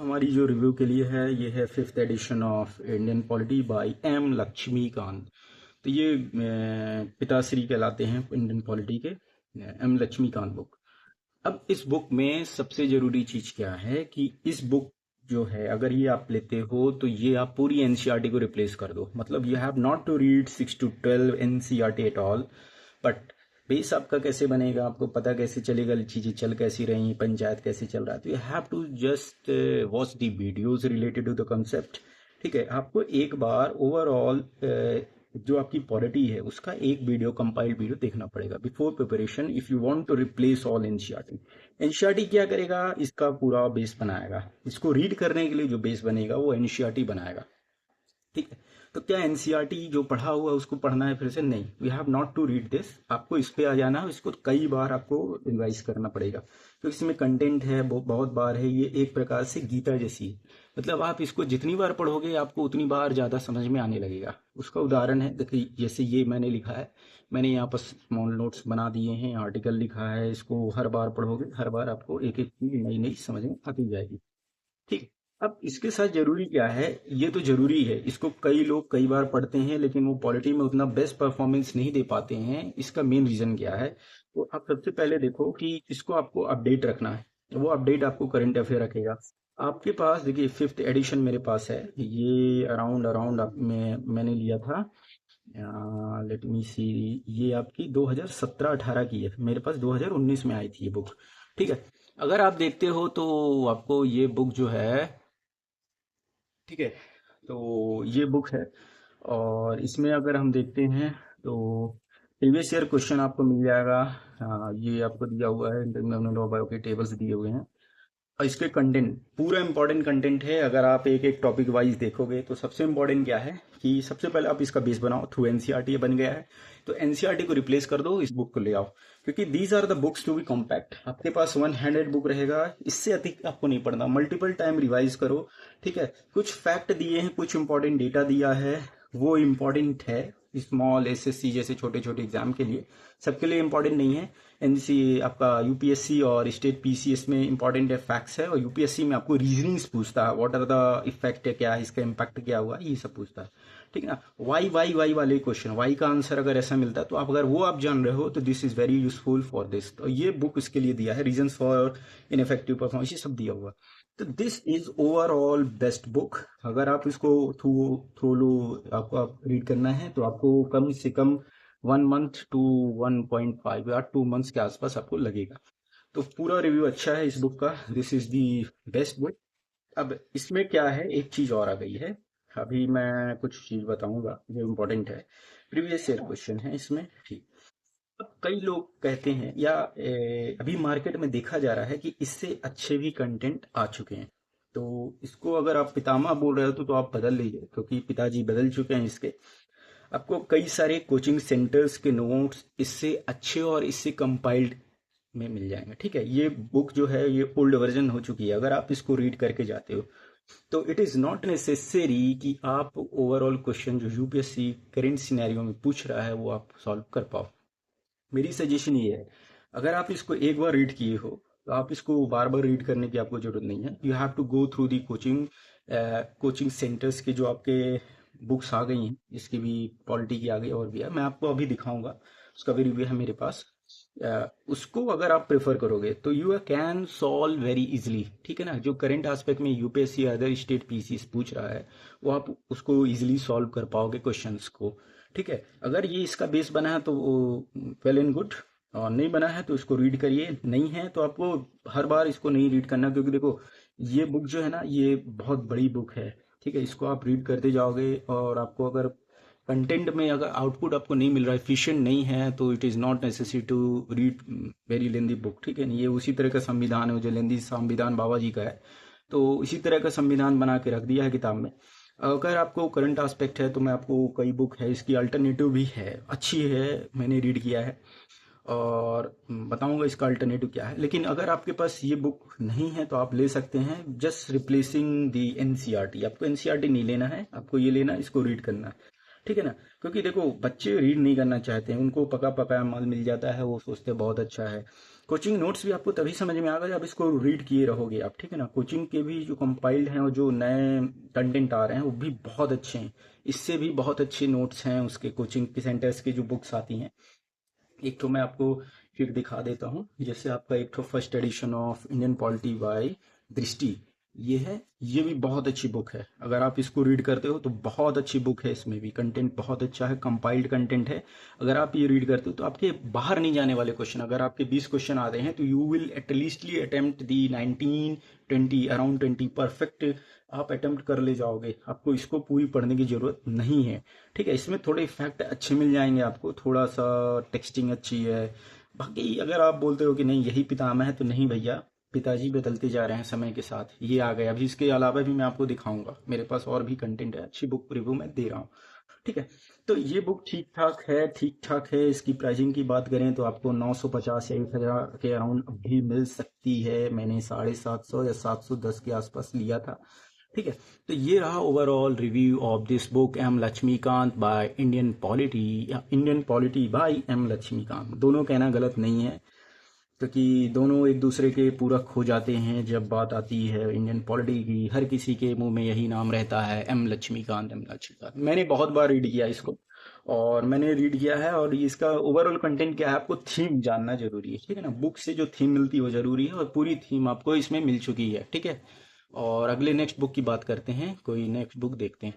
हमारी जो रिव्यू के लिए है ये है 5th edition of Indian polity by M Laxmikant. तो ये पिताश्री कहलाते हैं इंडियन पॉलिटी के, एम लक्ष्मीकांत बुक। अब इस बुक में सबसे जरूरी चीज क्या है कि इस बुक जो है अगर ये आप लेते हो तो ये आप पूरी एनसीईआरटी को रिप्लेस कर दो। मतलब you have not to read 6 to 12 NCERT at all, but base आपका कैसे बनेगा, आपको पता कैसे चलेगा चीजें चल कैसी रही, पंचायत कैसे चल रहा है। तो you have to just watch the videos related to the concept. ठीक है, आपको एक बार ओवरऑल जो आपकी पॉलिटी है उसका एक वीडियो, कंपाइल्ड वीडियो देखना पड़ेगा before preparation if you want to replace all NCERT. NCERT क्या करेगा, इसका पूरा बेस बनाएगा। इसको रीड करने के लिए जो बेस बनेगा वो एनसीईआरटी बनाएगा। ठीक है, तो क्या एनसीईआरटी जो पढ़ा हुआ है उसको पढ़ना है फिर से? नहीं, we have not to read this. आपको इस पे आ जाना है, इसको कई बार आपको रिवाइज करना पड़ेगा क्योंकि इसमें कंटेंट है बहुत बार है। ये एक प्रकार से गीता जैसी है, मतलब आप इसको जितनी बार पढ़ोगे आपको उतनी बार ज्यादा समझ में आने लगेगा। उसका उदाहरण है, देखिए जैसे ये मैंने लिखा है, मैंने यहाँ पर स्मॉल नोट्स बना दिए हैं, आर्टिकल लिखा है, इसको हर बार पढ़ोगे हर बार आपको एक एक चीज नई नई समझ में आती जाएगी। ठीक। अब इसके साथ जरूरी क्या है, ये तो जरूरी है, इसको कई लोग कई बार पढ़ते हैं लेकिन वो पॉलिटी में उतना बेस्ट परफॉर्मेंस नहीं दे पाते हैं। इसका मेन रीजन क्या है? तो आप सबसे पहले देखो कि इसको आपको अपडेट रखना है। वो अपडेट आपको करंट अफेयर रखेगा। आपके पास देखिए 5th एडिशन मेरे पास है, ये अराउंड अराउंड मैंने लिया था, लेट मी सी, ये आपकी 2017-18 की है, मेरे पास 2019 में आई थी ये बुक। ठीक है, अगर आप देखते हो तो आपको ये बुक जो है, ठीक है, तो ये बुक है और इसमें अगर हम देखते हैं तो प्रीवियस ईयर क्वेश्चन आपको मिल जाएगा। ये आपको दिया हुआ है, इंटरनल लॉ बायो के टेबल्स दिए हुए हैं और इसके कंटेंट पूरा इंपॉर्टेंट कंटेंट है। अगर आप एक एक टॉपिक वाइज देखोगे तो सबसे इंपॉर्टेंट क्या है कि सबसे पहले आप इसका बेस बनाओ। थ्रू एनसीईआरटी बन गया है तो एनसीईआरटी को रिप्लेस कर दो, इस बुक को ले आओ, क्योंकि these are the books to be compact. आपके पास 1 हैंडेड बुक रहेगा, इससे अधिक आपको नहीं पढ़ना। मल्टीपल टाइम रिवाइज करो। ठीक है, कुछ फैक्ट दिए हैं, कुछ इंपॉर्टेंट डेटा दिया है, वो इम्पॉर्टेंट है स्मॉल एसएससी जैसे छोटे छोटे एग्जाम के लिए, सबके लिए इम्पॉर्टेंट नहीं है। एनसी आपका यूपीएससी और स्टेट पीसीएस में इंपॉर्टेंट है, फैक्ट्स है, और यूपीएससी में आपको रीजनिंग्स पूछता है, व्हाट आर द इफेक्ट है, क्या है इसका इम्पैक्ट, क्या हुआ, ये सब पूछता है। ठीक है ना, वाई वाई वाई वाले क्वेश्चन, वाई का आंसर अगर ऐसा मिलता है तो आप अगर वो आप जान रहे हो तो this is very useful for this. तो ये बुक इसके लिए दिया है, रीजन फॉर इनफेक्टिव परफॉर्मेंस, ये सब दिया हुआ। तो this is overall best book. अगर आप इसको थ्रू थ्रू लो, आपको आप रीड करना है तो आपको कम से कम 1 मंथ to 1.5 या 2 मंथ्स के आसपास आपको लगेगा। तो पूरा रिव्यू अच्छा है इस बुक का, this is the best book. अब इसमें क्या है, एक चीज और आ गई है, अभी मैं कुछ चीज बताऊंगा जो इम्पोर्टेंट है। प्रीवियस ईयर क्वेश्चन है इसमें। ठीक, अब कई लोग कहते हैं या अभी मार्केट में देखा जा रहा है कि इससे अच्छे भी कंटेंट आ चुके हैं। तो इसको अगर आप पितामह बोल रहे हो तो आप बदल लीजिए, क्योंकि पिताजी बदल चुके हैं इसके। आपको कई सारे कोचिंग सेंटर्स के नोट्स इससे अच्छे और इससे कंपाइल्ड में मिल जाएंगे। ठीक है, ये बुक जो है ये ओल्ड वर्जन हो चुकी है। अगर आप इसको रीड करके जाते हो तो इट इज नॉट नेसेसरी कि आप ओवरऑल क्वेश्चन जो यूपीएससी करेंट सिनेरियो में पूछ रहा है वो आप सॉल्व कर पाओ। मेरी सजेशन ये है, अगर आप इसको एक बार रीड किए हो तो आप इसको बार बार रीड करने की आपको जरूरत नहीं है। You have to go through the coaching centres के जो आपके बुक्स आ गई हैं, इसकी भी पॉलिटी की आ गई और भी है, मैं आपको अभी दिखाऊंगा, उसका भी रिव्यू है मेरे पास। उसको अगर आप प्रेफर करोगे तो you can solve very easily. ठीक है ना, जो करंट एस्पेक्ट में यूपीएससी अदर स्टेट पीसीएस पूछ रहा है वो आप उसको इजिली सॉल्व कर पाओगे क्वेश्चंस को। ठीक है, अगर ये इसका बेस बना है तो वेल एंड गुड, और नहीं बना है तो इसको रीड करिए, नहीं है तो आपको हर बार इसको नहीं रीड करना, क्योंकि देखो ये बुक जो है ना ये बहुत बड़ी बुक है। ठीक है, इसको आप रीड करते जाओगे और आपको अगर कंटेंट में अगर आउटपुट आपको नहीं मिल रहा है, एफिशिएंट नहीं है, तो it is not necessary to read very lengthy book. ठीक है, ये उसी तरह का संविधान है जो लेंदी संविधान बाबा जी का है, तो इसी तरह का संविधान बना के रख दिया है किताब में। अगर आपको करंट एस्पेक्ट है तो मैं आपको, कई बुक है इसकी अल्टरनेटिव भी है, अच्छी है, मैंने रीड किया है और बताऊंगा इसका अल्टरनेटिव क्या है। लेकिन अगर आपके पास ये बुक नहीं है तो आप ले सकते हैं, जस्ट रिप्लेसिंग दी एनसीईआरटी। आपको एनसीईआरटी नहीं लेना है, आपको ये लेना है, इसको रीड करना है। ठीक है ना, क्योंकि देखो बच्चे रीड नहीं करना चाहते हैं, उनको पका पकाया माल मिल जाता है, वो सोचते हैं बहुत अच्छा है। कोचिंग नोट्स भी आपको तभी समझ में आएगा जब इसको रीड किए रहोगे आप, ठीक है ना। कोचिंग के भी जो कंपाइल्ड हैं और जो नए कंटेंट आ रहे हैं वो भी बहुत अच्छे हैं, इससे भी बहुत अच्छे नोट्स हैं उसके, कोचिंग के सेंटर्स की जो बुक्स आती हैं। एक तो मैं आपको फिर दिखा देता हूँ, जैसे आपका एक तो first edition of Indian polity bye दृष्टि, ये है, ये भी बहुत अच्छी बुक है। अगर आप इसको रीड करते हो तो बहुत अच्छी बुक है, इसमें भी कंटेंट बहुत अच्छा है, कंपाइल्ड कंटेंट है। अगर आप ये रीड करते हो तो आपके बाहर नहीं जाने वाले क्वेश्चन, अगर आपके 20 क्वेश्चन आ रहे हैं तो you will at leastly attempt the 19-20 around 20 perfect आप अटेम्प्ट कर ले जाओगे। आपको इसको पूरी पढ़ने की जरूरत नहीं है, ठीक है। इसमें थोड़े इफेक्ट अच्छे मिल जाएंगे आपको, थोड़ा सा टेक्सटिंग अच्छी है। बाकी अगर आप बोलते हो कि नहीं यही पितामह है, तो नहीं भैया, पिताजी बदलते जा रहे हैं समय के साथ, ये आ गए अभी। इसके अलावा भी मैं आपको दिखाऊंगा, मेरे पास और भी कंटेंट है, अच्छी बुक रिव्यू मैं दे रहा हूँ, ठीक है। तो ये बुक ठीक ठाक है, ठीक ठाक है। इसकी प्राइसिंग की बात करें तो आपको 950 या 1000 के अराउंड भी मिल सकती है। मैंने 750 या 710 के आसपास लिया था, ठीक है। तो ये रहा overall review of this book M Laxmikanth by Indian polity, या Indian polity by M Laxmikanth, दोनों कहना गलत नहीं है, क्योंकि दोनों एक दूसरे के पूरक हो जाते हैं। जब बात आती है इंडियन पॉलिटी की, हर किसी के मुंह में यही नाम रहता है, एम लक्ष्मीकांत, एम लक्ष्मीकांत। मैंने बहुत बार रीड किया इसको, और मैंने रीड किया है, और इसका ओवरऑल कंटेंट क्या है, आपको थीम जानना जरूरी है, ठीक है ना। बुक से जो थीम मिलती है वो जरूरी है, और पूरी थीम आपको इसमें मिल चुकी है, ठीक है। और अगले नेक्स्ट बुक की बात करते हैं, कोई नेक्स्ट बुक देखते हैं।